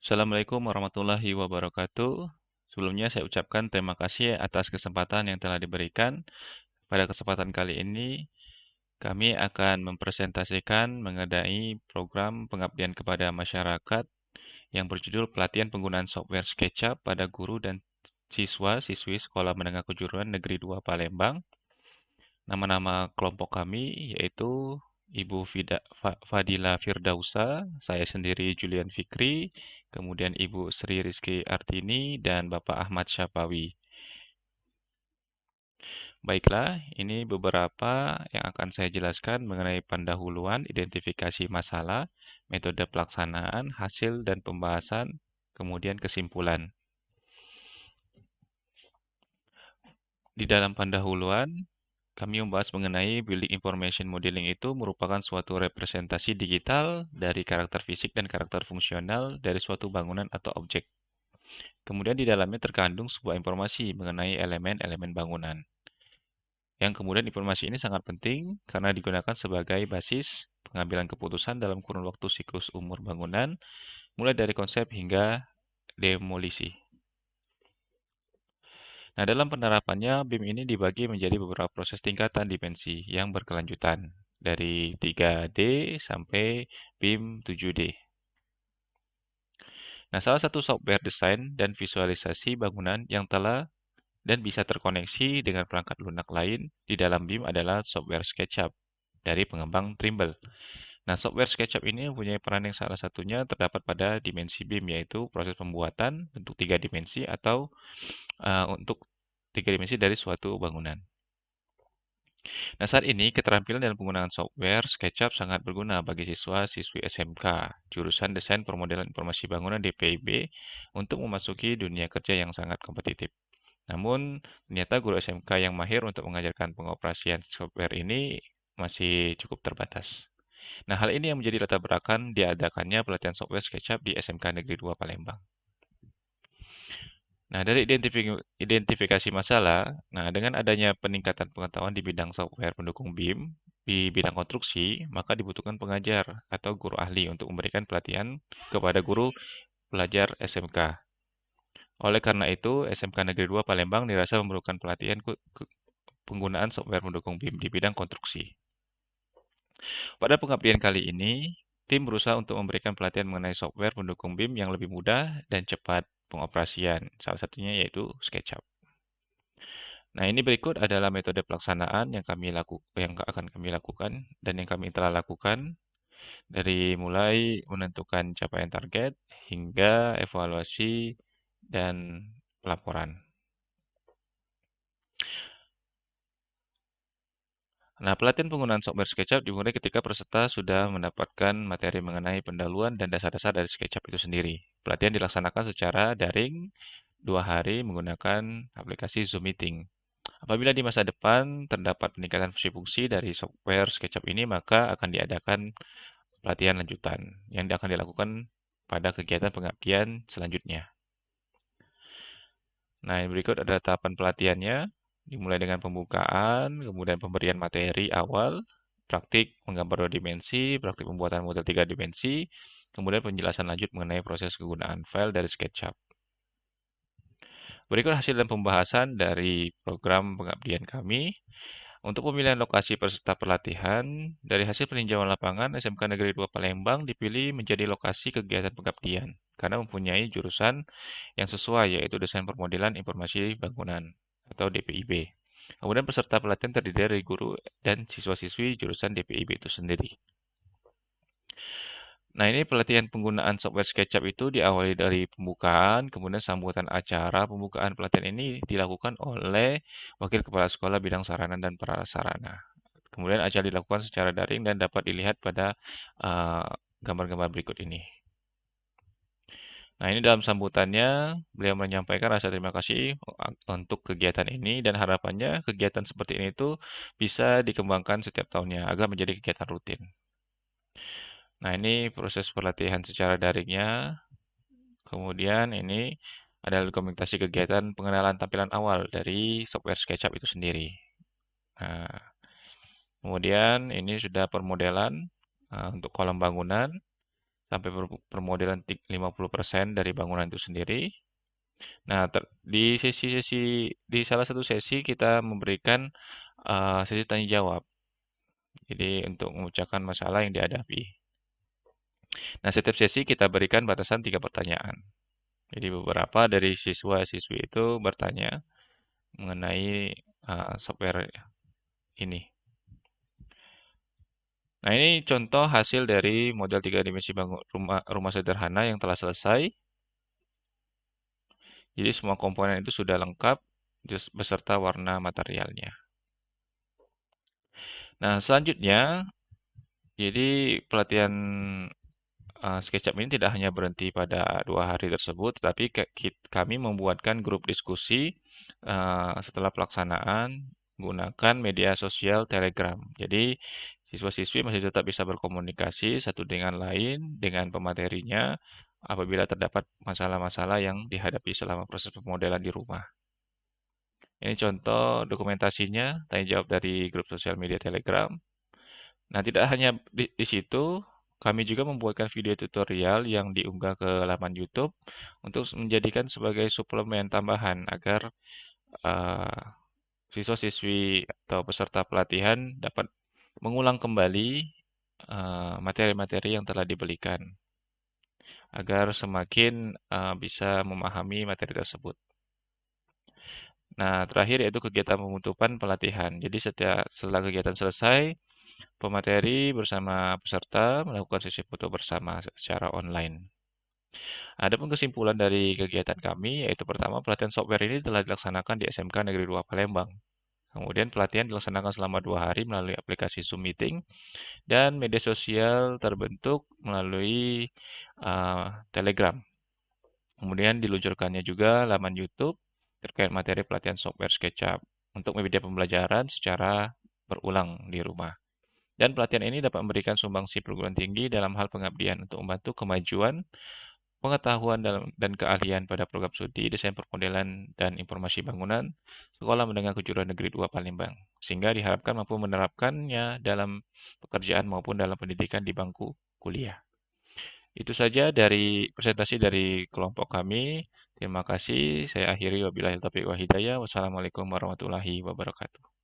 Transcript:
Assalamualaikum warahmatullahi wabarakatuh. Sebelumnya saya ucapkan terima kasih atas kesempatan yang telah diberikan. Pada kesempatan kali ini, kami akan mempresentasikan mengenai program pengabdian kepada masyarakat yang berjudul Pelatihan Penggunaan Software SketchUp pada Guru dan Siswa-siswi Sekolah Menengah Kejuruan Negeri 2 Palembang. Nama-nama kelompok kami yaitu Ibu Fadila Firdausa, saya sendiri Julian Fikri, kemudian Ibu Sri Rizky Artini, dan Bapak Ahmad Syapawi. Baiklah, ini beberapa yang akan saya jelaskan mengenai pendahuluan, identifikasi masalah, metode pelaksanaan, hasil dan pembahasan, kemudian kesimpulan. Di dalam pendahuluan, kami membahas mengenai Building Information Modeling itu merupakan suatu representasi digital dari karakter fisik dan karakter fungsional dari suatu bangunan atau objek. Kemudian di dalamnya terkandung sebuah informasi mengenai elemen-elemen bangunan. Yang kemudian informasi ini sangat penting karena digunakan sebagai basis pengambilan keputusan dalam kurun waktu siklus umur bangunan, mulai dari konsep hingga demolisi. Nah, dalam penerapannya, BIM ini dibagi menjadi beberapa proses tingkatan dimensi yang berkelanjutan, dari 3D sampai BIM 7D. Nah, salah satu software desain dan visualisasi bangunan yang telah dan bisa terkoneksi dengan perangkat lunak lain di dalam BIM adalah software SketchUp dari pengembang Trimble. Nah, software SketchUp ini mempunyai peran yang salah satunya terdapat pada dimensi BIM, yaitu proses pembuatan bentuk 3 dimensi atau untuk 3 dimensi dari suatu bangunan. Nah, saat ini keterampilan dalam penggunaan software SketchUp sangat berguna bagi siswa-siswi SMK, jurusan Desain Permodelan Informasi Bangunan DPIB, untuk memasuki dunia kerja yang sangat kompetitif. Namun, ternyata guru SMK yang mahir untuk mengajarkan pengoperasian software ini masih cukup terbatas. Nah, hal ini yang menjadi latar belakang diadakannya pelatihan software SketchUp di SMK Negeri 2 Palembang. Nah, dari identifikasi masalah, nah dengan adanya peningkatan pengetahuan di bidang software pendukung BIM, di bidang konstruksi, maka dibutuhkan pengajar atau guru ahli untuk memberikan pelatihan kepada guru pelajar SMK. Oleh karena itu, SMK Negeri 2 Palembang dirasa memerlukan pelatihan penggunaan software pendukung BIM di bidang konstruksi. Pada pengabdian kali ini, tim berusaha untuk memberikan pelatihan mengenai software pendukung BIM yang lebih mudah dan cepat pengoperasian. Salah satunya yaitu SketchUp. Nah, ini berikut adalah metode pelaksanaan yang akan kami lakukan dan yang kami telah lakukan dari mulai menentukan capaian target hingga evaluasi dan pelaporan. Nah, pelatihan penggunaan software SketchUp dimulai ketika peserta sudah mendapatkan materi mengenai pendahuluan dan dasar-dasar dari SketchUp itu sendiri. Pelatihan dilaksanakan secara daring 2 hari menggunakan aplikasi Zoom Meeting. Apabila di masa depan terdapat peningkatan fungsi-fungsi dari software SketchUp ini, maka akan diadakan pelatihan lanjutan yang akan dilakukan pada kegiatan pengabdian selanjutnya. Nah, yang berikut adalah tahapan pelatihannya, dimulai dengan pembukaan, kemudian pemberian materi awal, praktik menggambar 2 dimensi, praktik pembuatan model 3 dimensi, kemudian penjelasan lanjut mengenai proses kegunaan file dari SketchUp. Berikut hasil dan pembahasan dari program pengabdian kami. Untuk pemilihan lokasi peserta pelatihan, dari hasil peninjauan lapangan, SMK Negeri 2 Palembang dipilih menjadi lokasi kegiatan pengabdian karena mempunyai jurusan yang sesuai, yaitu Desain Permodelan Informasi Bangunan atau DPIB. Kemudian peserta pelatihan terdiri dari guru dan siswa-siswi jurusan DPIB itu sendiri. Nah, ini pelatihan penggunaan software SketchUp itu diawali dari pembukaan, kemudian sambutan acara. Pembukaan pelatihan ini dilakukan oleh Wakil Kepala Sekolah Bidang Sarana dan Prasarana. Kemudian acara dilakukan secara daring dan dapat dilihat pada gambar-gambar berikut ini. Nah, ini dalam sambutannya, beliau menyampaikan rasa terima kasih untuk kegiatan ini dan harapannya kegiatan seperti ini itu bisa dikembangkan setiap tahunnya agar menjadi kegiatan rutin. Nah, ini proses pelatihan secara daringnya. Kemudian ini adalah dokumentasi kegiatan pengenalan tampilan awal dari software SketchUp itu sendiri. Nah, kemudian ini sudah permodelan untuk kolom bangunan. sampai permodelan 50% dari bangunan itu sendiri. Nah, di salah satu sesi kita memberikan sesi tanya jawab. Jadi untuk memecahkan masalah yang dihadapi. Nah, setiap sesi kita berikan batasan 3 pertanyaan. Jadi beberapa dari siswa-siswi itu bertanya mengenai software ini. Nah, ini contoh hasil dari model 3 dimensi bangun rumah sederhana yang telah selesai. Jadi semua komponen itu sudah lengkap beserta warna materialnya. Nah, selanjutnya, jadi pelatihan SketchUp ini tidak hanya berhenti pada 2 hari tersebut, tetapi kami membuatkan grup diskusi setelah pelaksanaan menggunakan media sosial Telegram. Jadi siswa-siswi masih tetap bisa berkomunikasi satu dengan lain dengan pematerinya apabila terdapat masalah-masalah yang dihadapi selama proses pemodelan di rumah. Ini contoh dokumentasinya, tanya jawab dari grup sosial media Telegram. Nah, tidak hanya di situ, kami juga membuatkan video tutorial yang diunggah ke laman YouTube untuk menjadikan sebagai suplemen tambahan agar uh, siswa-siswi atau peserta pelatihan dapat mengulang kembali materi-materi yang telah diberikan agar semakin bisa memahami materi tersebut. Nah, terakhir yaitu kegiatan penutupan pelatihan. Jadi setelah kegiatan selesai, pemateri bersama peserta melakukan sesi foto bersama secara online. Adapun kesimpulan dari kegiatan kami, yaitu pertama, pelatihan software ini telah dilaksanakan di SMK Negeri 2 Palembang. Kemudian pelatihan dilaksanakan selama 2 hari melalui aplikasi Zoom Meeting dan media sosial terbentuk melalui Telegram. Kemudian diluncurkannya juga laman YouTube terkait materi pelatihan software SketchUp untuk media pembelajaran secara berulang di rumah. Dan pelatihan ini dapat memberikan sumbangsi perguruan tinggi dalam hal pengabdian untuk membantu kemajuan pengetahuan dan keahlian pada program studi desain permodelan dan informasi bangunan Sekolah Menengah Kejuruan Negeri 2 Palembang, sehingga diharapkan mampu menerapkannya dalam pekerjaan maupun dalam pendidikan di bangku kuliah. Itu saja dari presentasi dari kelompok kami. Terima kasih. Saya akhiri wabillahi taufiq wa hidayah. Wassalamualaikum warahmatullahi wabarakatuh.